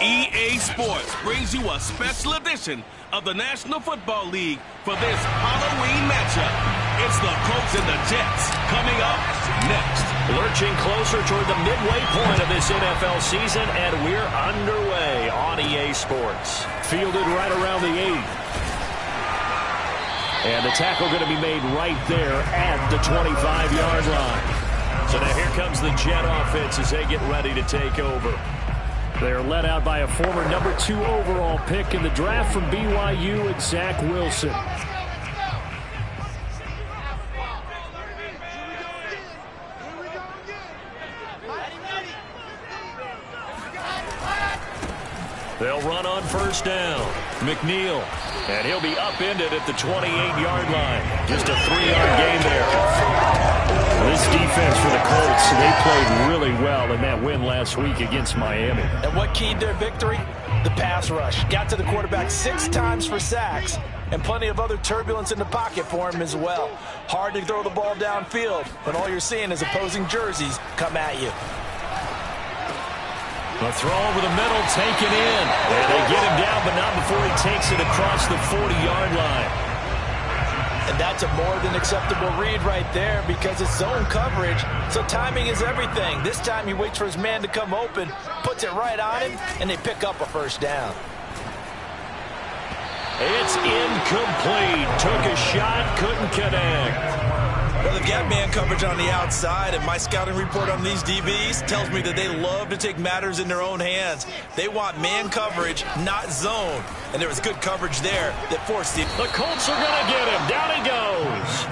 EA Sports brings you a special edition of the National Football League for this Halloween matchup. It's the Colts and the Jets coming up next. Lurching closer toward the midway point of this NFL season, and we're underway on EA Sports. Fielded right around the 8. And the tackle going to be made right there at the 25-yard line. So now here comes the Jet offense as they get ready to take over. They're led out by a former number 2 overall pick in the draft from BYU, and Zach Wilson. They'll run on first down. McNeil. And he'll be upended at the 28-yard line. Just a 3-yard gain there. This defense for the Colts, they played really well in that win last week against Miami. And what keyed their victory? The pass rush. Got to the quarterback 6 times for sacks, and plenty of other turbulence in the pocket for him as well. Hard to throw the ball downfield when all you're seeing is opposing jerseys come at you. A throw over the middle, taken in. And they get him down, but not before he takes it across the 40-yard line. And that's a more than acceptable read right there because it's zone coverage, so timing is everything. This time he waits for his man to come open, puts it right on him, and they pick up a first down. It's incomplete. Took a shot, couldn't connect. Well, they've got man coverage on the outside, and my scouting report on these DBs tells me that they love to take matters in their own hands. They want man coverage, not zone. And there was good coverage there that forced the... The Colts are going to get him. Down he goes.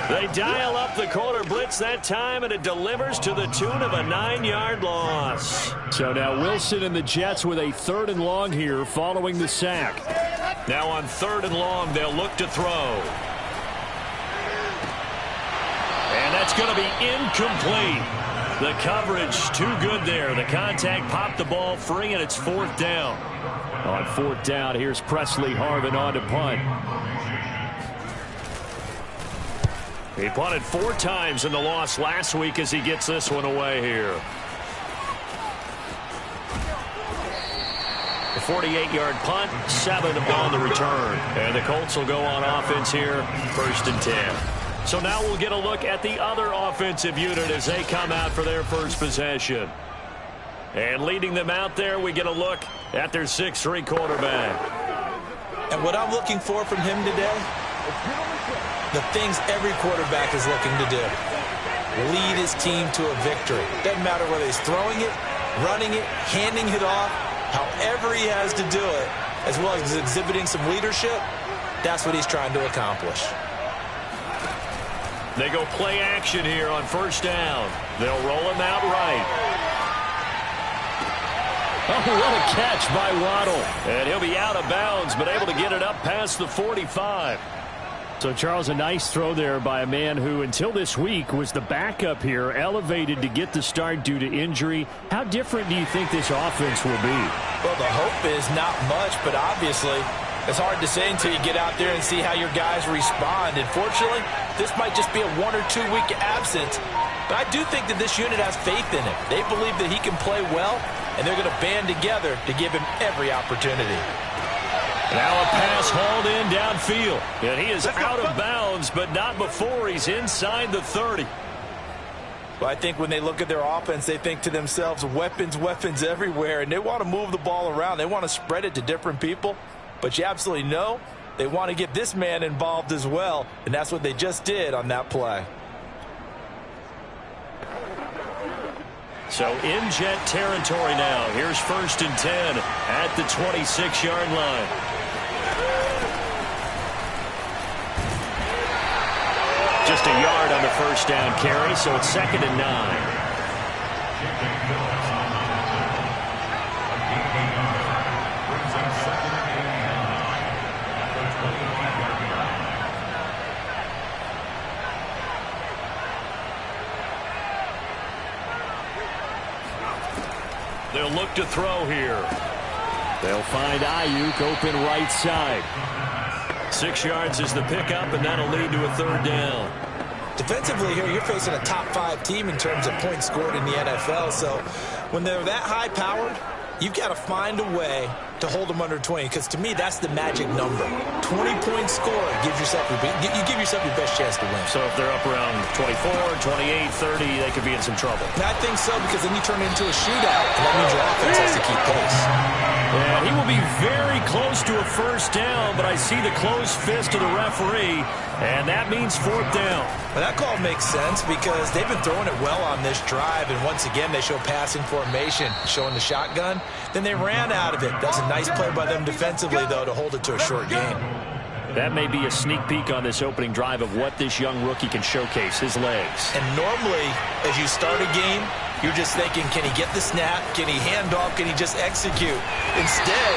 They dial up the corner blitz that time, and it delivers to the tune of a 9-yard loss. So now Wilson and the Jets with a 3rd and long here following the sack. Now on 3rd and long, they'll look to throw. And that's going to be incomplete. The coverage too good there. The contact popped the ball free, and it's 4th down. On 4th down, here's Presley Harvin on to punt. He punted 4 times in the loss last week as he gets this one away here. The 48-yard punt, 7 on the return. And the Colts will go on offense here, 1st and 10. So now we'll get a look at the other offensive unit as they come out for their first possession. And leading them out there, we get a look at their 6'3" quarterback. And what I'm looking for from him today, the things every quarterback is looking to do. Lead his team to a victory. Doesn't matter whether he's throwing it, running it, handing it off, however he has to do it, as well as exhibiting some leadership, that's what he's trying to accomplish. They go play action here on 1st down. They'll roll him out right. Oh, what a catch by Waddle. And he'll be out of bounds, but able to get it up past the 45. So, Charles, a nice throw there by a man who, until this week, was the backup here, elevated to get the start due to injury. How different do you think this offense will be? Well, the hope is not much, but obviously it's hard to say until you get out there and see how your guys respond. And fortunately, this might just be a 1 or 2 week absence. But I do think that this unit has faith in him. They believe that he can play well, and they're going to band together to give him every opportunity. Now a pass hauled in downfield. And he is out of bounds, but not before he's inside the 30. Well, I think when they look at their offense, they think to themselves, weapons, weapons everywhere. And they want to move the ball around. They want to spread it to different people. But you absolutely know they want to get this man involved as well. And that's what they just did on that play. So in Jet territory now. Here's 1st and 10 at the 26-yard line. Just a yard on the 1st down carry, so it's 2nd and 9. They'll look to throw here. They'll find Ayuk open right side. 6 yards is the pickup, and that'll lead to a 3rd down. Defensively here, you're facing a top 5 team in terms of points scored in the NFL. So when they're that high-powered, you've got to find a way to hold them under 20, because to me, that's the magic number. 20-point score gives yourself you give yourself your best chance to win. So if they're up around 24, 28, 30, they could be in some trouble. And I think so, because then you turn it into a shootout, and that means your offense has to keep pace. And he will be very close to a first down, but I see the closed fist of the referee, and that means fourth down. Well, that call makes sense because they've been throwing it well on this drive, and once again, they show passing formation, showing the shotgun. Then they ran out of it. That's a nice play by them defensively, though, to hold it to a short game. That may be a sneak peek on this opening drive of what this young rookie can showcase, his legs. And normally, as you start a game, you're just thinking, can he get the snap? Can he hand off? Can he just execute? Instead,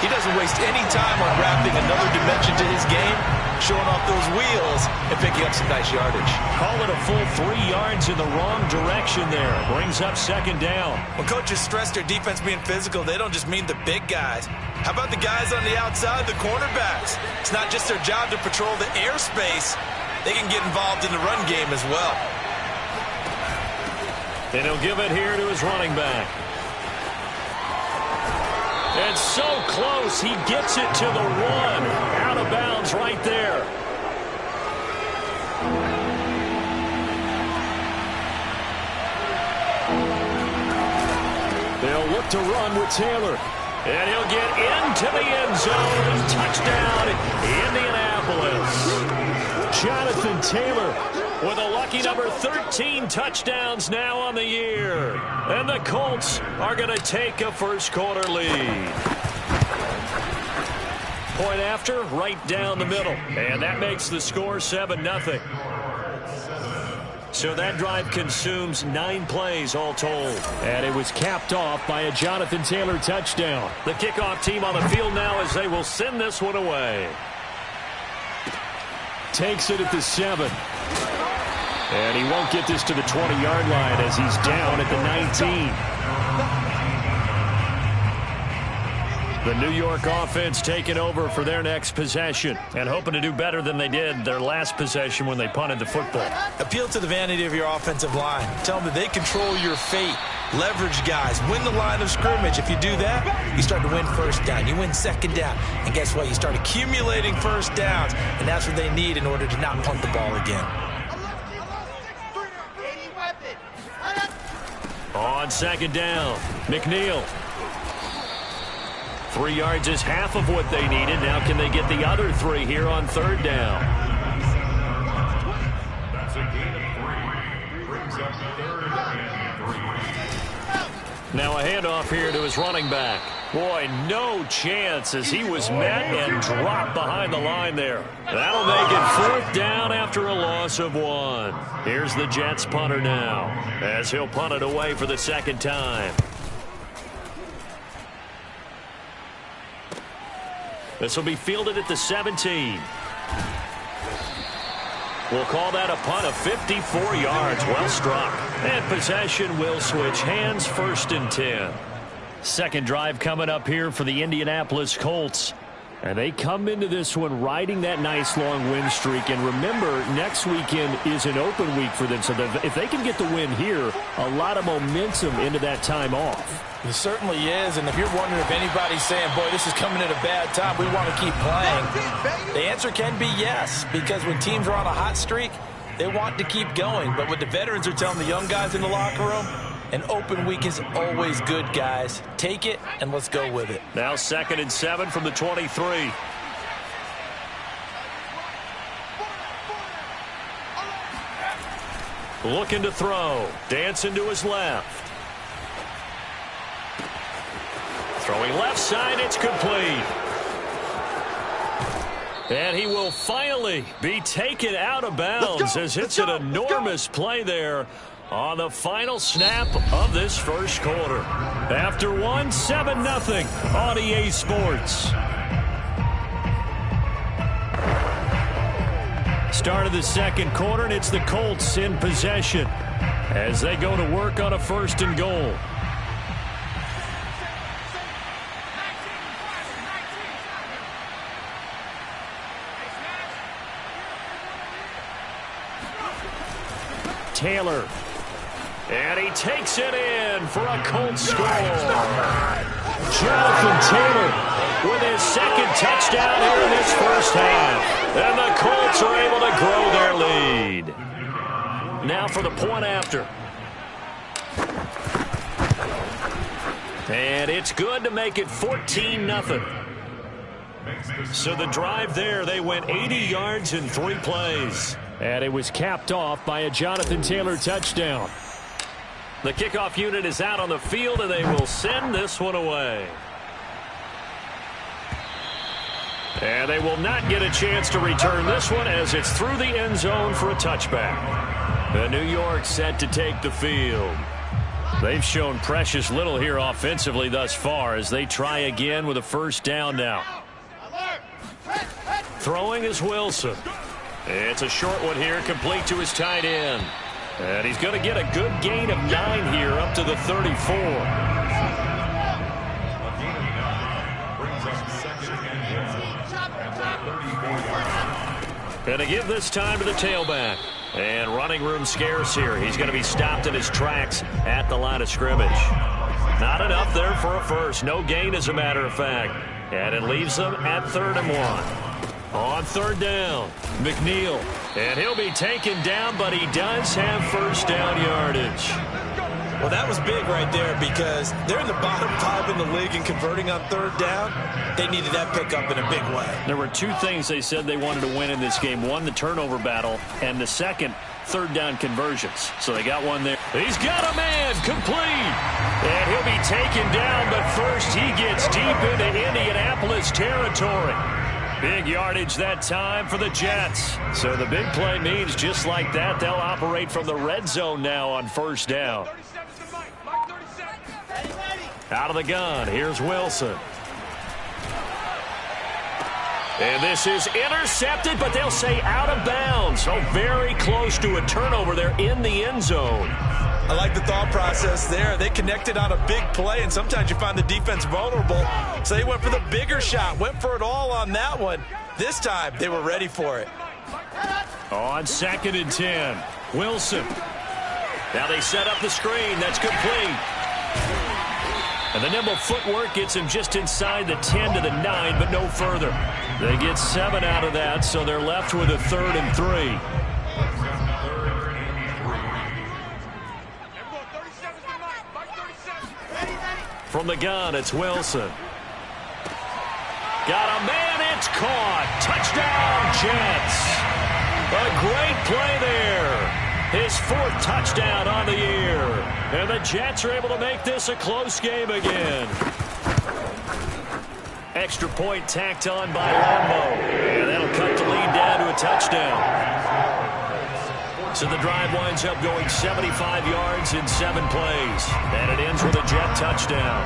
he doesn't waste any time on wrapping another dimension to his game, showing off those wheels, and picking up some nice yardage. Call it a full 3 yards in the wrong direction there. Brings up second down. When coaches stress their defense being physical, they don't just mean the big guys. How about the guys on the outside, the cornerbacks? It's not just their job to patrol the airspace. They can get involved in the run game as well. And he'll give it here to his running back. It's so close, he gets it to the 1. Out of bounds right there. They'll look to run with Taylor. And he'll get into the end zone. Touchdown, Indianapolis. Jonathan Taylor with a lucky number 13 touchdowns now on the year. And the Colts are going to take a first quarter lead. Point after, right down the middle. And that makes the score 7-0. So that drive consumes 9 plays all told. And it was capped off by a Jonathan Taylor touchdown. The kickoff team on the field now as they will send this one away. Takes it at the 7. And he won't get this to the 20-yard line as he's down at the 19. The New York offense taking over for their next possession and hoping to do better than they did their last possession when they punted the football. Appeal to the vanity of your offensive line. Tell them that they control your fate. Leverage guys. Win the line of scrimmage. If you do that, you start to win first down. You win second down. And guess what? You start accumulating first downs. And that's what they need in order to not punt the ball again. On second down, McNeil. 3 yards is half of what they needed. Now can they get the other 3 here on third down? That's a gain of 3. Brings up third and 3. Now a handoff here to his running back. Boy, no chance as he was met and dropped behind the line there. That'll make it fourth down after a loss of 1. Here's the Jets punter now as he'll punt it away for the second time. This will be fielded at the 17. We'll call that a punt of 54 yards. Well struck. And possession will switch hands, 1st and 10. Second drive coming up here for the Indianapolis Colts. And they come into this one riding that nice long win streak. And remember, next weekend is an open week for them. So if they can get the win here, a lot of momentum into that time off. It certainly is, and if you're wondering if anybody's saying, boy, this is coming at a bad time, we want to keep playing, the answer can be yes, because when teams are on a hot streak, they want to keep going. But what the veterans are telling the young guys in the locker room, an open week is always good, guys. Take it, and let's go with it. Now 2nd and 7 from the 23. Looking to throw. Dancing to his left. Throwing left side, it's complete. And he will finally be taken out of bounds as it's an enormous play there on the final snap of this first quarter. After 1, 7-0 on EA Sports. Start of the second quarter, and it's the Colts in possession as they go to work on a 1st and goal. Taylor. And he takes it in for a Colts score. Jonathan Taylor with his second touchdown here in this first half. And the Colts are able to grow their lead. Now for the point after. And it's good to make it 14-0. So the drive there, they went 80 yards in 3 plays. And it was capped off by a Jonathan Taylor touchdown. The kickoff unit is out on the field, and they will send this one away. And they will not get a chance to return this one as it's through the end zone for a touchback. The New York set to take the field. They've shown precious little here offensively thus far as they try again with a first down now. Throwing is Wilson. It's a short one here, complete to his tight end. And he's going to get a good gain of 9 here up to the 34. And to give this time to the tailback. And running room scarce here. He's going to be stopped in his tracks at the line of scrimmage. Not enough there for a first. No gain, as a matter of fact. And it leaves them at 3rd and 1. On 3rd down, McNeil. And he'll be taken down, but he does have first down yardage. Well, that was big right there because they're in the bottom 5 in the league in converting on 3rd down. They needed that pickup in a big way. There were 2 things they said they wanted to win in this game. One, the turnover battle, and the second, 3rd down conversions. So they got one there. He's got a man, complete. And he'll be taken down, but first he gets deep into Indianapolis territory. Big yardage that time for the Jets. So the big play means just like that, they'll operate from the red zone now on first down. Out of the gun, here's Wilson. And this is intercepted, but they'll say out of bounds. So very close to a turnover there in the end zone. I like the thought process there. They connected on a big play, and sometimes you find the defense vulnerable. So they went for the bigger shot, went for it all on that one. This time, they were ready for it. On 2nd and 10, Wilson. Now they set up the screen. That's complete. And the nimble footwork gets him just inside the 10 to the 9, but no further. They get 7 out of that, so they're left with a 3rd and 3. From the gun, it's Wilson. Got a man, it's caught. Touchdown, Jets. A great play there. His 4th touchdown on the year. And the Jets are able to make this a close game again. Extra point tacked on by Lambo. And that'll cut the lead down to a touchdown. So the drive winds up going 75 yards in 7 plays. And it ends with a Jet touchdown.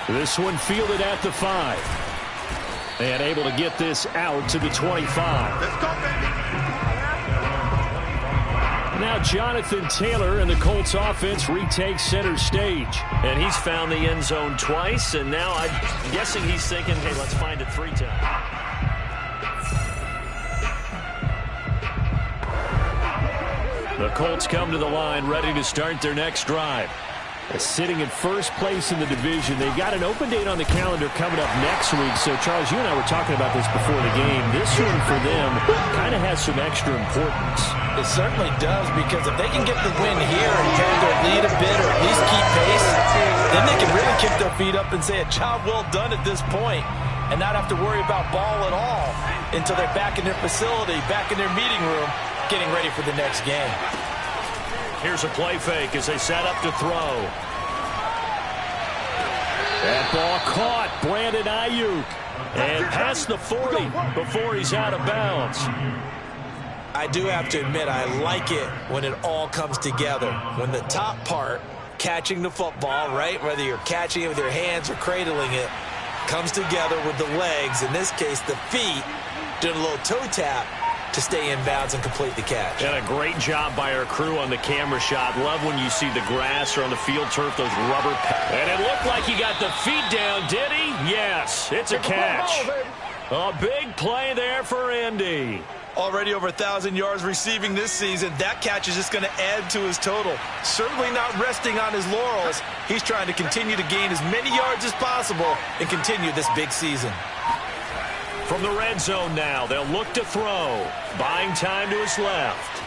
This one fielded at the 5. And able to get this out to the 25. Let's go, baby. Now Jonathan Taylor and the Colts offense retake center stage. And he's found the end zone twice. And now I'm guessing he's thinking, hey, let's find it 3 times. The Colts come to the line ready to start their next drive. Sitting in first place in the division. They've got an open date on the calendar coming up next week. So, Charles, you and I were talking about this before the game. This one for them kind of has some extra importance. It certainly does, because if they can get the win here and carry their lead a bit or at least keep pace, then they can really kick their feet up and say a job well done at this point and not have to worry about ball at all until they're back in their facility, back in their meeting room, getting ready for the next game. Here's a play fake as they set up to throw. That ball caught. Brandon Ayuk. And past the 40 before he's out of bounds. I do have to admit, I like it when it all comes together. When the top part, catching the football, right, whether you're catching it with your hands or cradling it, comes together with the legs, in this case the feet, doing a little toe tap to stay in bounds and complete the catch. And a great job by our crew on the camera shot. Love when you see the grass or on the field turf, those rubber. And it looked like he got the feet down, did he? Yes, it's a catch. A big play there for Indy. Already over 1,000 yards receiving this season. That catch is just going to add to his total. Certainly not resting on his laurels. He's trying to continue to gain as many yards as possible and continue this big season. From the red zone now, they'll look to throw. Buying time to his left.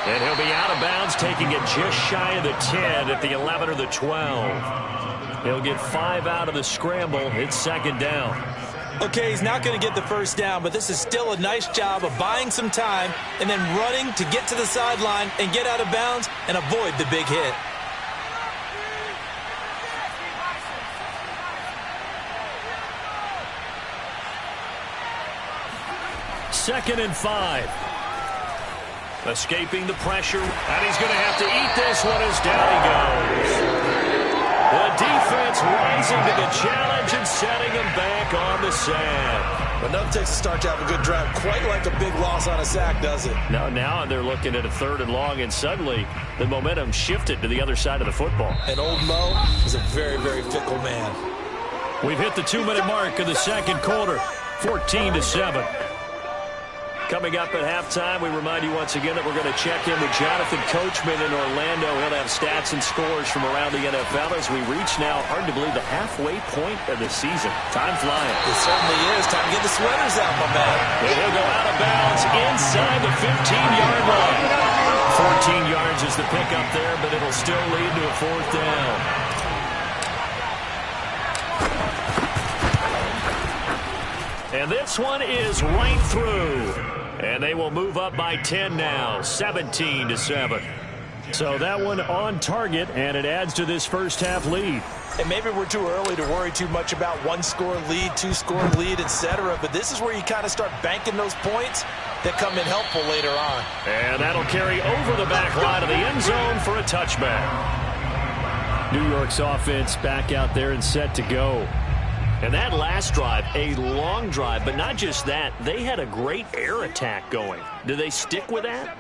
And he'll be out of bounds, taking it just shy of the 10 at the 11 or the 12. He'll get 5 out of the scramble. It's second down. Okay, he's not going to get the first down, but this is still a nice job of buying some time and then running to get to the sideline and get out of bounds and avoid the big hit. Second and 5. Escaping the pressure, and he's going to have to eat this one as down he goes. The defense rising to the challenge and setting him back on the sack. But nothing takes a start to have a good drive, quite like a big loss on a sack, does it? Now they're looking at a 3rd and long, and suddenly the momentum shifted to the other side of the football. And old Mo is a very, very fickle man. We've hit the 2-minute mark of the second quarter, 14-7. Coming up at halftime, we remind you once again that we're going to check in with Jonathan Coachman in Orlando. He'll have stats and scores from around the NFL as we reach now, hard to believe, the halfway point of the season. Time flying. It certainly is. Time to get the sweaters out, my man. And he'll go out of bounds inside the 15-yard line. 14 yards is the pickup there, but it'll still lead to a 4th down. And this one is right through. And they will move up by 10 now, 17-7. So that one on target, and it adds to this first half lead. And maybe we're too early to worry too much about 1-score lead, 2-score lead, etc. But this is where you kind of start banking those points that come in helpful later on. And that'll carry over the back line of the end zone for a touchback. New York's offense back out there and set to go. And that last drive, a long drive, but not just that, they had a great air attack going. Do they stick with that?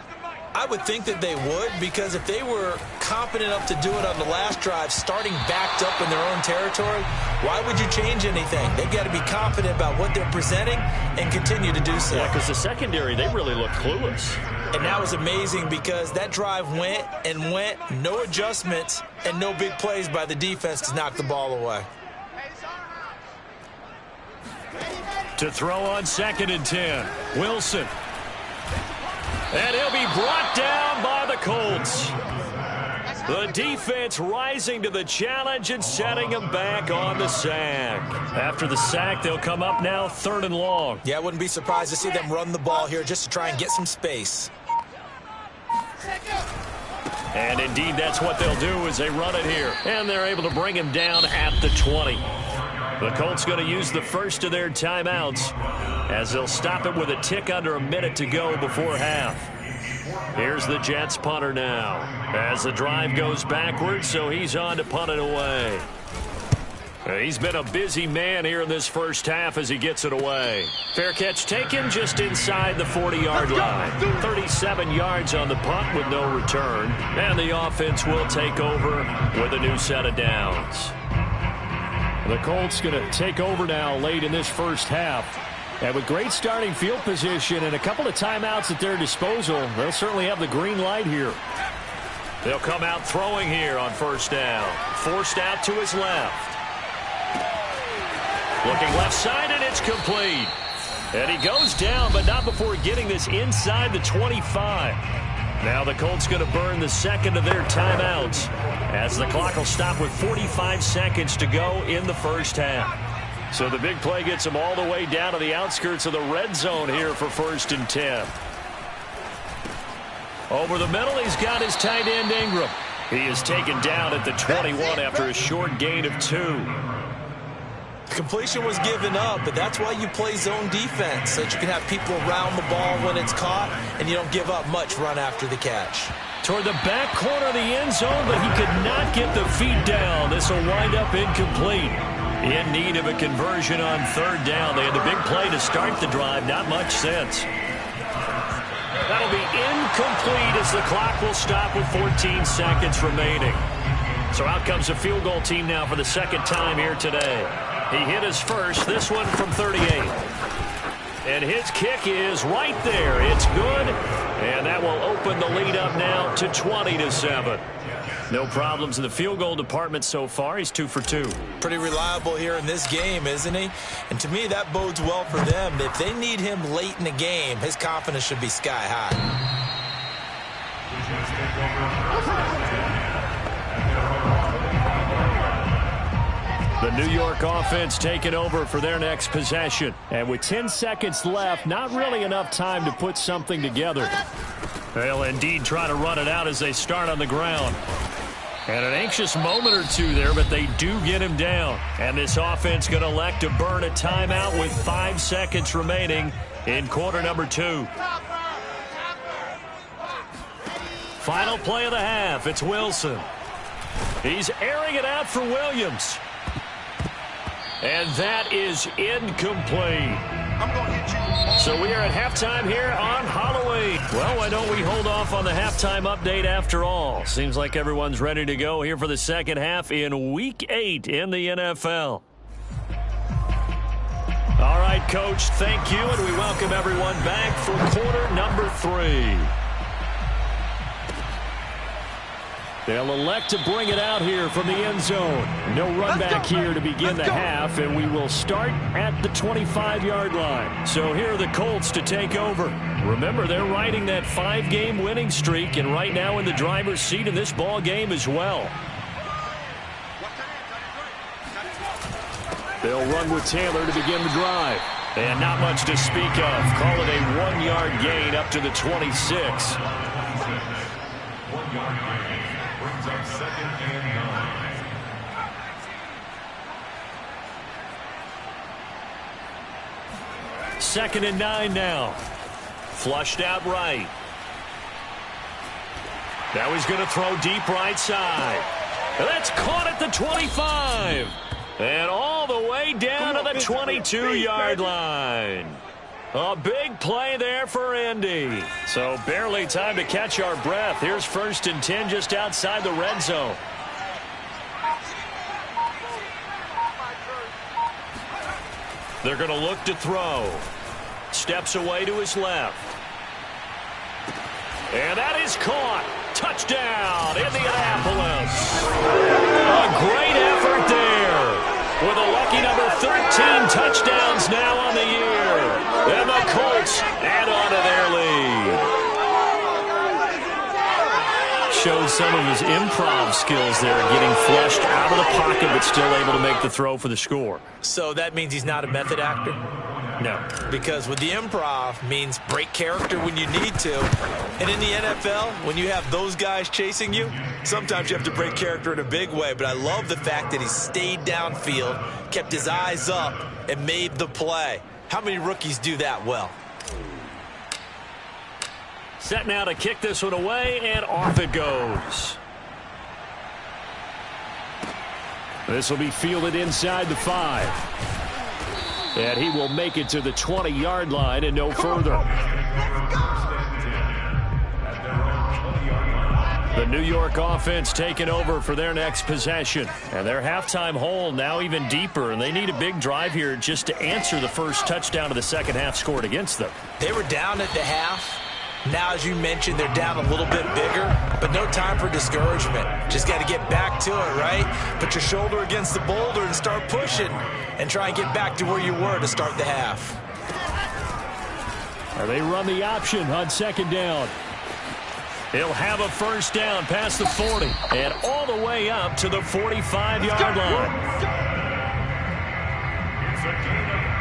I would think that they would, because if they were competent enough to do it on the last drive, starting backed up in their own territory, why would you change anything? They've got to be confident about what they're presenting and continue to do so. Yeah, because the secondary, they really look clueless. And that was amazing because that drive went and went, no adjustments, and no big plays by the defense to knock the ball away. To throw on 2nd and 10, Wilson. And he'll be brought down by the Colts. The defense rising to the challenge and setting him back on the sack. After the sack, they'll come up now 3rd and long. Yeah, I wouldn't be surprised to see them run the ball here just to try and get some space. And indeed, that's what they'll do as they run it here. And they're able to bring him down at the 20. The Colts going to use the first of their timeouts as they'll stop it with a tick under a minute to go before half. Here's the Jets punter now as the drive goes backwards, so he's on to punt it away. He's been a busy man here in this first half as he gets it away. Fair catch taken just inside the 40-yard line. 37 yards on the punt with no return. And the offense will take over with a new set of downs. The Colts going to take over now late in this first half. And with great starting field position and a couple of timeouts at their disposal, they'll certainly have the green light here. They'll come out throwing here on 1st down. Forced out to his left. Looking left side, and it's complete. And he goes down, but not before getting this inside the 25. Now the Colts going to burn the second of their timeouts as the clock will stop with 45 seconds to go in the first half. So the big play gets him all the way down to the outskirts of the red zone here for 1st and 10. Over the middle, he's got his tight end Ingram. He is taken down at the 21 after a short gain of 2. The completion was given up, but that's why you play zone defense, so that you can have people around the ball when it's caught, and you don't give up much run after the catch. Toward the back corner of the end zone, but he could not get the feet down. This will wind up incomplete. In need of a conversion on 3rd down. They had the big play to start the drive. Not much sense. That'll be incomplete as the clock will stop with 14 seconds remaining. So out comes a field goal team now for the second time here today. He hit his first, this one from 38. And his kick is right there. It's good, and that will open the lead up now to 20-7. No problems in the field goal department so far. He's 2 for 2. Pretty reliable here in this game, isn't he? And to me, that bodes well for them. If they need him late in the game, his confidence should be sky high. The New York offense taking over for their next possession. And with 10 seconds left, not really enough time to put something together. They'll indeed try to run it out as they start on the ground. And an anxious moment or two there, but they do get him down. And this offense going to elect to burn a timeout with 5 seconds remaining in quarter number 2. Final play of the half. It's Wilson. He's airing it out for Williams. And that is incomplete. So we are at halftime here on Halloween. Well, why don't we hold off on the halftime update after all? Seems like everyone's ready to go here for the second half in Week 8 in the NFL. All right, Coach, thank you, and we welcome everyone back for quarter number 3. They'll elect to bring it out here from the end zone. No run back here to begin the half, and we will start at the 25-yard line. So here are the Colts to take over. Remember, they're riding that 5-game winning streak, and right now in the driver's seat in this ball game as well. They'll run with Taylor to begin the drive. And not much to speak of. Call it a 1-yard gain up to the 26. 1-yard gain. Brings up 2nd and 9. Second and 9 now. Flushed out right. Now he's going to throw deep right side. That's caught at the 25. And all the way down to the 22-yard line. A big play there for Indy. So barely time to catch our breath. Here's 1st and 10 just outside the red zone. They're going to look to throw. Steps away to his left. And that is caught. Touchdown, Indianapolis. A great effort there. With a lucky number 13 touchdowns now on the year. And the Colts add on to their lead. Shows some of his improv skills there, getting flushed out of the pocket but still able to make the throw for the score. So that means he's not a method actor? No. Because with the improv means break character when you need to. And in the NFL, when you have those guys chasing you, sometimes you have to break character in a big way. But I love the fact that he stayed downfield, kept his eyes up, and made the play. How many rookies do that well? Set now to kick this one away, and off it goes. This will be fielded inside the 5. And he will make it to the 20-yard line and no further. The New York offense taking over for their next possession. And their halftime hole now even deeper. And they need a big drive here just to answer the first touchdown of the second half scored against them. They were down at the half. Now, as you mentioned, they're down a little bit bigger, but no time for discouragement. Just got to get back to it, right? Put your shoulder against the boulder and start pushing and try and get back to where you were to start the half. They run the option on 2nd down. He'll have a first down past the 40 and all the way up to the 45-yard line.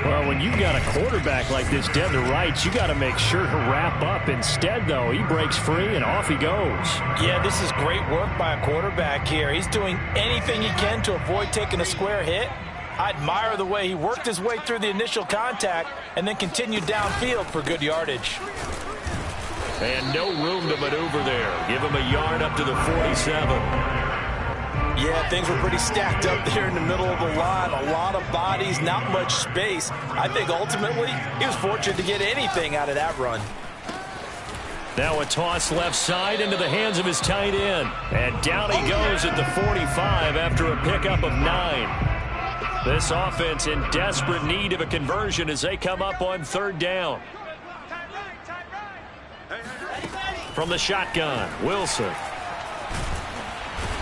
Well, when you've got a quarterback like this dead to rights, you got to make sure to wrap up. Instead, though, he breaks free and off he goes. Yeah, this is great work by a quarterback here. He's doing anything he can to avoid taking a square hit. I admire the way he worked his way through the initial contact and then continued downfield for good yardage. And no room to maneuver there. Give him a yard up to the 47. Yeah, things were pretty stacked up there in the middle of the line. A lot of bodies, not much space. I think ultimately he was fortunate to get anything out of that run. Now a toss left side into the hands of his tight end. And down he goes at the 45 after a pickup of 9. This offense in desperate need of a conversion as they come up on third down. From the shotgun, Wilson.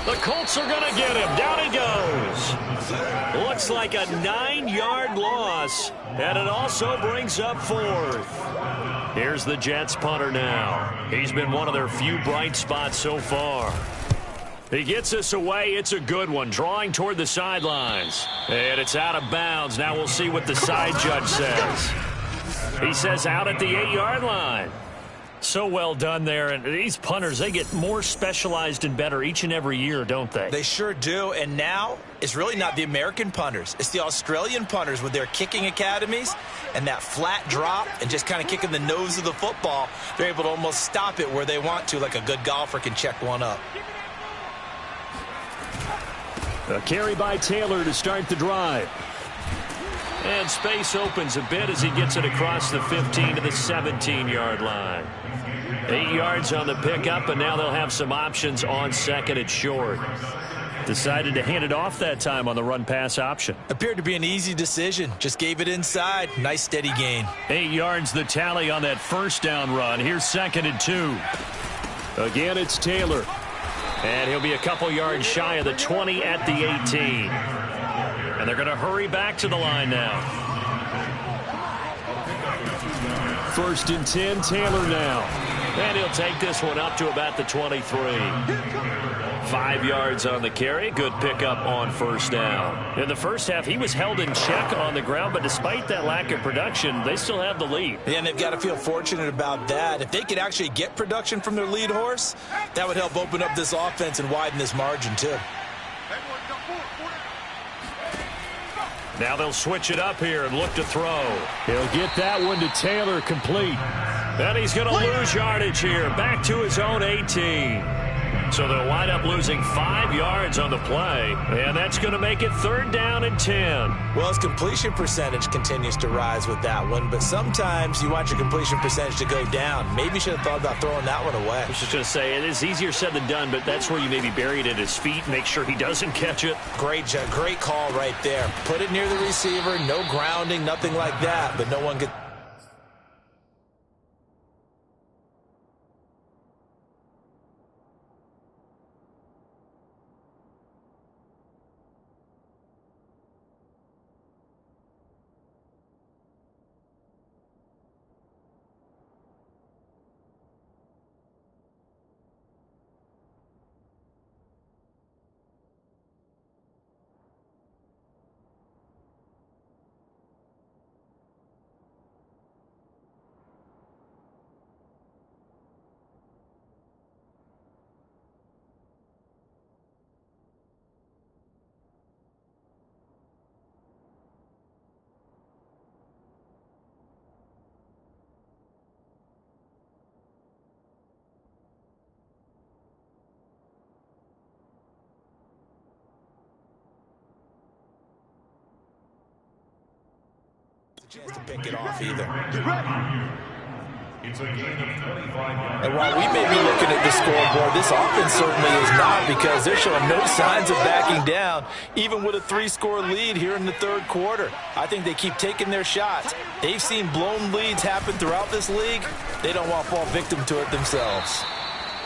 The Colts are going to get him. Down he goes. Looks like a 9-yard loss, and it also brings up fourth. Here's the Jets punter now. He's been one of their few bright spots so far. He gets this away. It's a good one, drawing toward the sidelines. And it's out of bounds. Now we'll see what the side judge says. He says out at the 8-yard line. So well done there. And these punters, they get more specialized and better each and every year, don't they? They sure do. And now it's really not the American punters. It's the Australian punters with their kicking academies and that flat drop and just kind of kicking the nose of the football. They're able to almost stop it where they want to, like a good golfer can check one up. A carry by Taylor to start the drive. And space opens a bit as he gets it across the 15 to the 17-yard line. 8 yards on the pickup, and now they'll have some options on second and short. Decided to hand it off that time on the run-pass option. Appeared to be an easy decision. Just gave it inside. Nice steady gain. 8 yards the tally on that first down run. Here's second and 2. Again, it's Taylor. And he'll be a couple yards shy of the 20 at the 18. And they're going to hurry back to the line now. First and 10, Taylor now. And he'll take this one up to about the 23. 5 yards on the carry. Good pickup on first down. In the first half, he was held in check on the ground, but despite that lack of production, they still have the lead. Yeah, and they've got to feel fortunate about that. If they could actually get production from their lead horse, that would help open up this offense and widen this margin, too. Now they'll switch it up here and look to throw. He'll get that one to Taylor, complete. Then he's going to lose yardage here, back to his own 18. So they'll wind up losing 5 yards on the play, and that's going to make it third down and 10. Well, his completion percentage continues to rise with that one, but sometimes you want your completion percentage to go down. Maybe you should have thought about throwing that one away. I was just going to say, it is easier said than done, but that's where you maybe bury it at his feet, make sure he doesn't catch it. Great call right there. Put it near the receiver, no grounding, nothing like that, but no one gets... chance to pick it off either. And while we may be looking at the scoreboard, this offense certainly is not, because they're showing no signs of backing down, even with a 3-score lead here in the third quarter. I think they keep taking their shots. They've seen blown leads happen throughout this league. They don't want to fall victim to it themselves.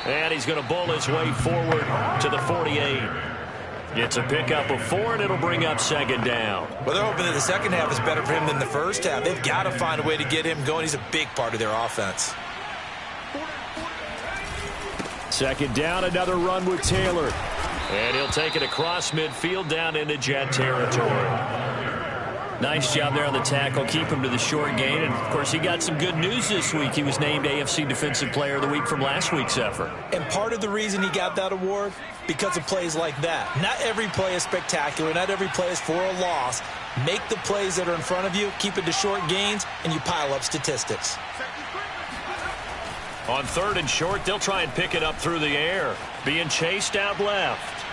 And he's going to bull his way forward to the 48. It's a pickup of 4, and it'll bring up second down. Well, they're hoping that the second half is better for him than the first half. They've got to find a way to get him going. He's a big part of their offense. Second down, another run with Taylor. And he'll take it across midfield down into Jet territory. Nice job there on the tackle. Keep him to the short gain. And, of course, he got some good news this week. He was named AFC Defensive Player of the Week from last week's effort. And part of the reason he got that award, because of plays like that. Not every play is spectacular. Not every play is for a loss. Make the plays that are in front of you, keep it to short gains, and you pile up statistics. On third and short, they'll try and pick it up through the air. Being chased out left.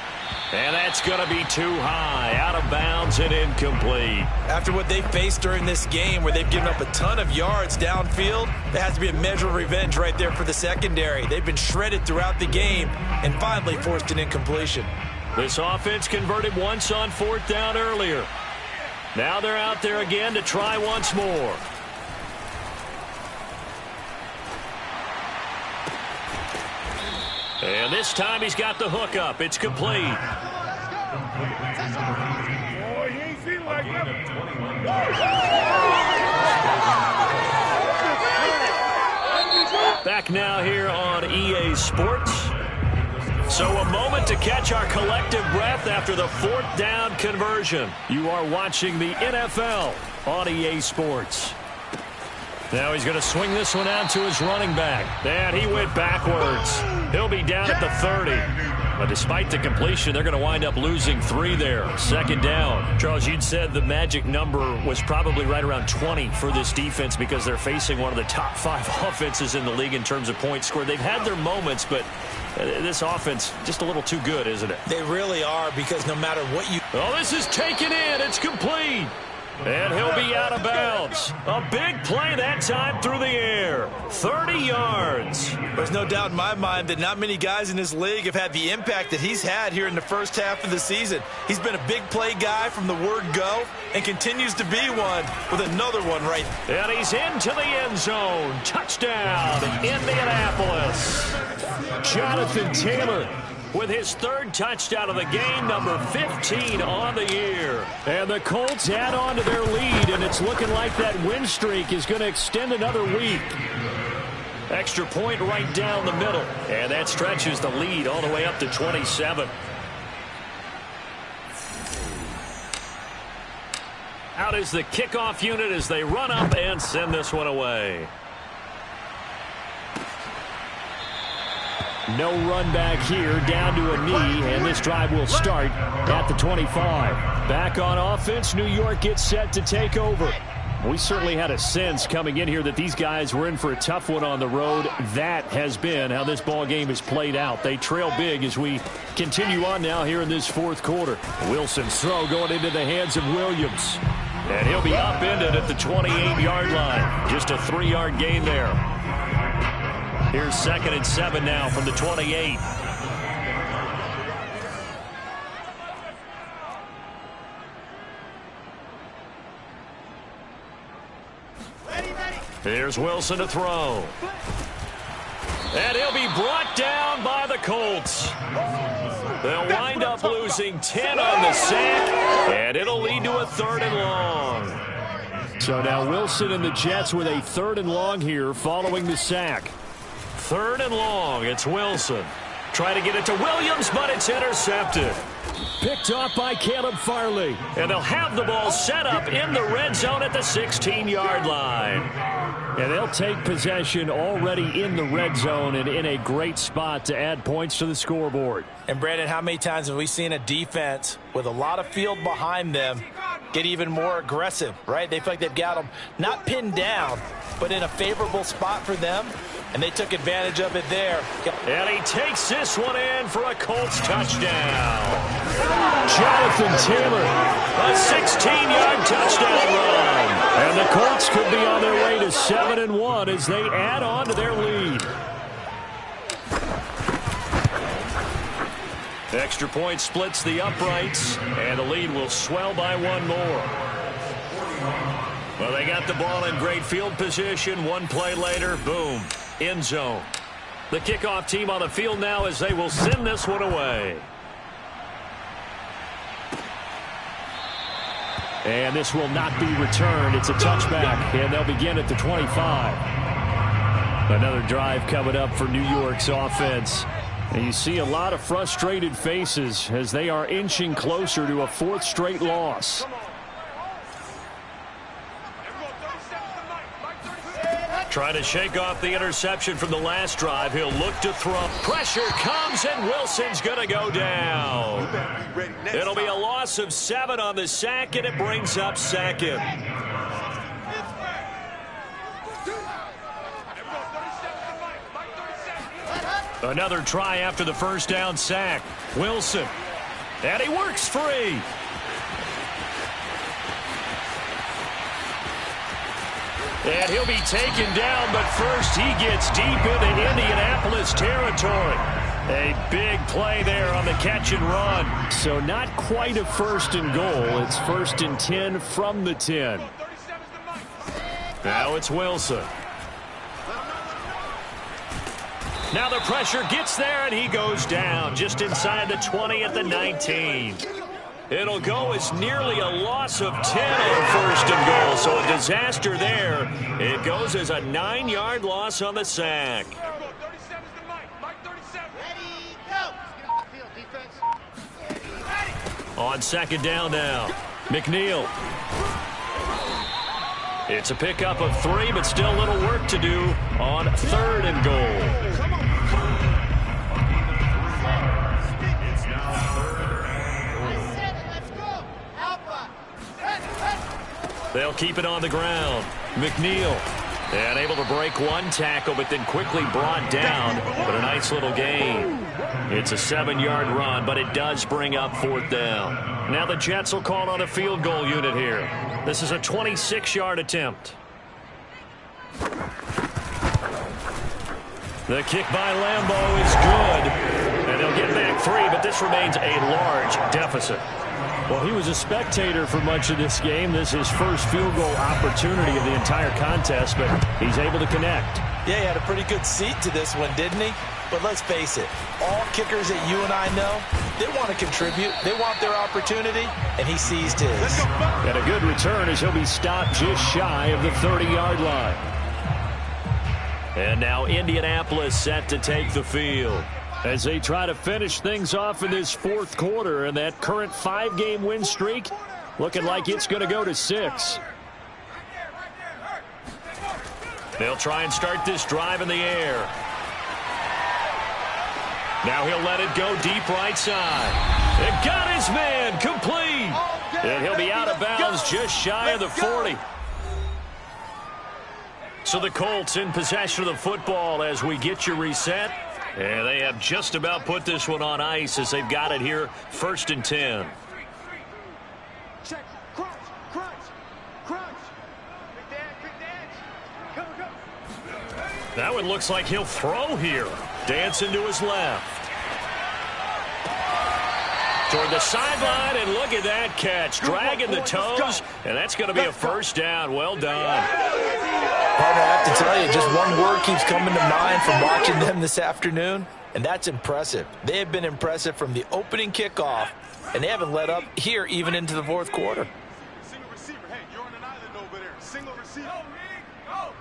And that's going to be too high, out of bounds and incomplete. After what they faced during this game, where they've given up a ton of yards downfield, there has to be a measure of revenge right there for the secondary. They've been shredded throughout the game and finally forced an incompletion. This offense converted once on fourth down earlier. Now they're out there again to try once more. And this time he's got the hook up. It's complete. Back now here on EA Sports. So a moment to catch our collective breath after the 4th down conversion. You are watching the NFL on EA Sports. Now he's going to swing this one out to his running back. And he went backwards. He'll be down at the 30. But despite the completion, they're going to wind up losing 3 there. 2nd down. Charles, you'd said the magic number was probably right around 20 for this defense because they're facing one of the top 5 offenses in the league in terms of points scored. They've had their moments, but this offense just a little too good, isn't it? They really are, because no matter what you... Oh, this is taken in. It's complete. And he'll be out of bounds. A big play that time through the air. 30 yards. There's no doubt in my mind that not many guys in this league have had the impact that he's had here in the first half of the season. He's been a big play guy from the word go and continues to be one with another one right. And he's into the end zone. Touchdown, Indianapolis. Jonathan Taylor with his 3rd touchdown of the game, number 15 on the year. And the Colts add on to their lead, and it's looking like that win streak is going to extend another week. Extra point right down the middle, and that stretches the lead all the way up to 27. Out is the kickoff unit as they run up and send this one away. No run back here, down to a knee, and this drive will start at the 25. Back on offense, New York gets set to take over. We certainly had a sense coming in here that these guys were in for a tough one on the road. That has been how this ball game has played out. They trail big as we continue on now here in this 4th quarter. Wilson's throw going into the hands of Williams. And he'll be upended at the 28-yard line. Just a 3-yard gain there. Here's 2nd and 7 now from the 28. Here's Wilson to throw. And he'll be brought down by the Colts. They'll wind up losing 10 on the sack, and it'll lead to a 3rd and long. So now Wilson and the Jets with a 3rd and long here following the sack. 3rd and long. It's Wilson. Try to get it to Williams, but it's intercepted. Picked off by Caleb Farley. And they'll have the ball set up in the red zone at the 16-yard line. And they'll take possession already in the red zone and in a great spot to add points to the scoreboard. And, Brandon, how many times have we seen a defense with a lot of field behind them get even more aggressive, right? They feel like they've got them not pinned down, but in a favorable spot for them. And they took advantage of it there. And he takes this one in for a Colts touchdown. Jonathan Taylor, a 16-yard touchdown run. And the Colts could be on their way to 7-1 as they add on to their lead. Extra point splits the uprights, and the lead will swell by 1 more. Well, they got the ball in great field position. 1 play later, boom. End zone. The kickoff team on the field now as they will send this one away. And this will not be returned. It's a touchback, and they'll begin at the 25. Another drive coming up for New York's offense. And you see a lot of frustrated faces as they are inching closer to a 4th straight loss. Trying to shake off the interception from the last drive. He'll look to throw. Pressure comes, and Wilson's going to go down. It'll be a loss of 7 on the sack, and it brings up 2nd. Another try after the 1st down sack. Wilson. And he works free. And he'll be taken down, but first he gets deep into Indianapolis territory. A big play there on the catch and run. So not quite a 1st and goal. It's 1st and 10 from the 10. Now it's Wilson. Now the pressure gets there, and he goes down just inside the 20 at the 19. It'll go as nearly a loss of 10 on 1st and goal, so a disaster there. It goes as a 9-yard loss on the sack. On 2nd down now, McNeil. It's a pickup of 3, but still a little work to do on 3rd and goal. They'll keep it on the ground. McNeil, and able to break one tackle, but then quickly brought down. But a nice little gain. It's a 7-yard run, but it does bring up 4th down. Now the Jets will call on a field goal unit here. This is a 26-yard attempt. The kick by Lambeau is good. And they'll get back 3, but this remains a large deficit. Well, he was a spectator for much of this game. This is his first field goal opportunity of the entire contest, but he's able to connect. Yeah, he had a pretty good seat to this one, didn't he? But let's face it, all kickers that you and I know, they want to contribute. They want their opportunity, and he seized his. And a good return as he'll be stopped just shy of the 30-yard line. And now Indianapolis set to take the field as they try to finish things off in this 4th quarter, and that current 5-game win streak looking like it's going to go to 6. They'll try and start this drive in the air. Now he'll let it go deep right side. It got his man complete. And he'll be out of bounds just shy of the 40. So the Colts in possession of the football as we get you reset. And they have just about put this one on ice as they've got it here, 1st and 10. Check, crunch, crunch, crunch. Big dance, come, come. That one looks like he'll throw here. Dancing to his left. Toward the sideline, and look at that catch. Dragging the toes, and that's going to be a 1st down. Well done. Partner, I have to tell you, just one word keeps coming to mind from watching them this afternoon, and that's impressive. They have been impressive from the opening kickoff, and they haven't let up here even into the 4th quarter. Single receiver. Hey, you're on an island over there. Single receiver. Go.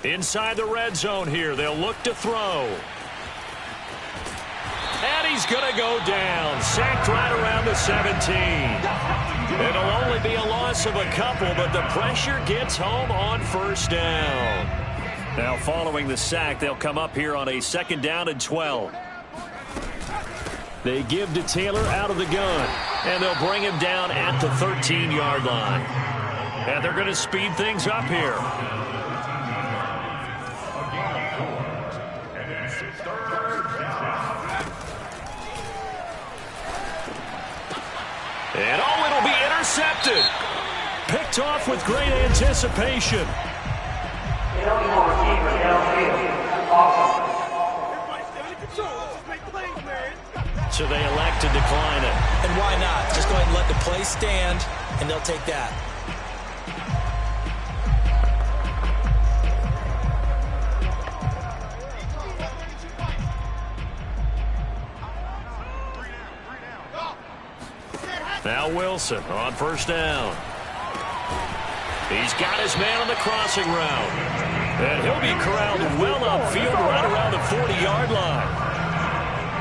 Inside the red zone here. They'll look to throw. And he's going to go down. Sacked right around the 17. It'll only be a loss of a couple, but the pressure gets home on 1st down. Now following the sack, they'll come up here on a 2nd down and 12. They give to Taylor out of the gun, and they'll bring him down at the 13-yard line. And they're going to speed things up here. And it'll be intercepted. Picked off with great anticipation. So they elect to decline it. And why not? Just go ahead and let the play stand, and they'll take that. Now Wilson on first down. He's got his man on the crossing route. And he'll be corralled well upfield right around the 40-yard line.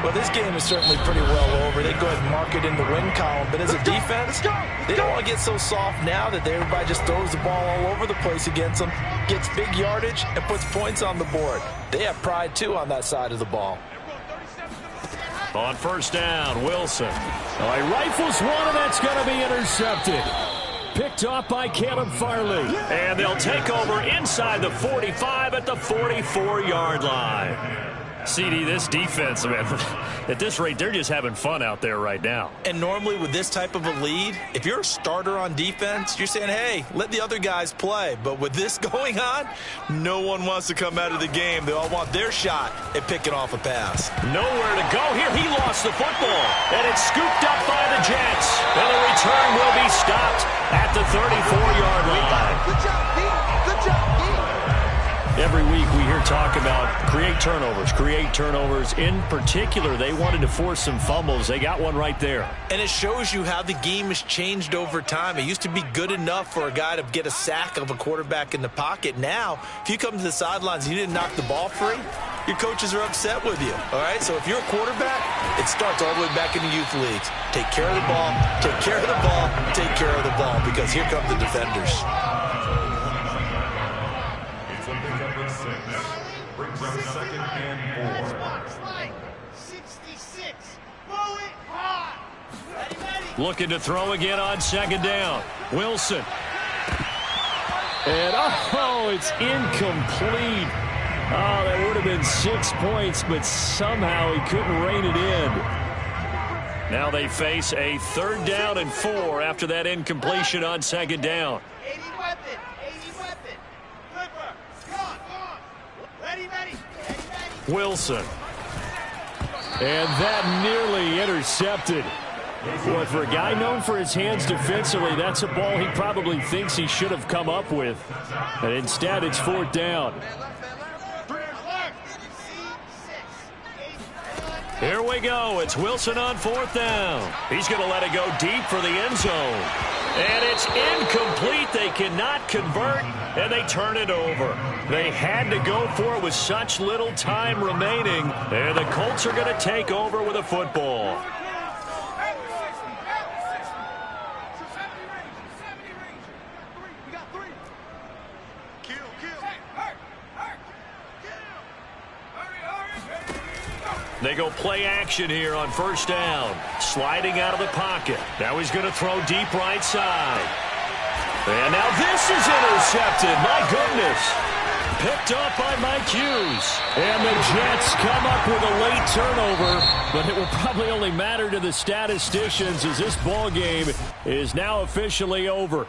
Well, this game is certainly pretty well over. They go ahead and mark it in the win column. But as a defense, they don't want to get so soft now that everybody just throws the ball all over the place against them, gets big yardage, and puts points on the board. They have pride, too, on that side of the ball. On first down, Wilson. Oh, he rifles one, and that's going to be intercepted. Picked off by Caleb Farley. And they'll take over inside the 45 at the 44-yard line. CD, this defense, man, at this rate, they're just having fun out there right now. And normally with this type of a lead, if you're a starter on defense, you're saying, hey, let the other guys play. But with this going on, no one wants to come out of the game. They all want their shot at picking off a pass. Nowhere to go here. He lost the football. And it's scooped up by the Jets. And the return will be stopped at the 34-yard line. Good job, Pete. Good job, Pete. Every week we hear talk about create turnovers. In particular, they wanted to force some fumbles. They got one right there. And it shows you how the game has changed over time. It used to be good enough for a guy to get a sack of a quarterback in the pocket. Now, if you come to the sidelines and you didn't knock the ball free, your coaches are upset with you. All right? So if you're a quarterback, it starts all the way back in the youth leagues. Take care of the ball, take care of the ball, take care of the ball, because here come the defenders. Brings up second and 4. Looking to throw again on second down. Wilson. And, it's incomplete. Oh, that would have been 6 points, but somehow he couldn't rein it in. Now they face a 3rd down and 4 after that incompletion on second down. 80 weapon. Clipper. Go on. Ready. Wilson. And that nearly intercepted. Boy, for a guy known for his hands defensively, that's a ball he probably thinks he should have come up with. And instead, it's 4th down. Here we go. It's Wilson on 4th down. He's going to let it go deep for the end zone. And it's incomplete. They cannot convert, and they turn it over. They had to go for it with such little time remaining, and the Colts are going to take over with a football. They go play action here on first down. Sliding out of the pocket. Now he's going to throw deep right side. And now this is intercepted. My goodness. Picked up by Mike Hughes. And the Jets come up with a late turnover, but it will probably only matter to the statisticians as this ball game is now officially over.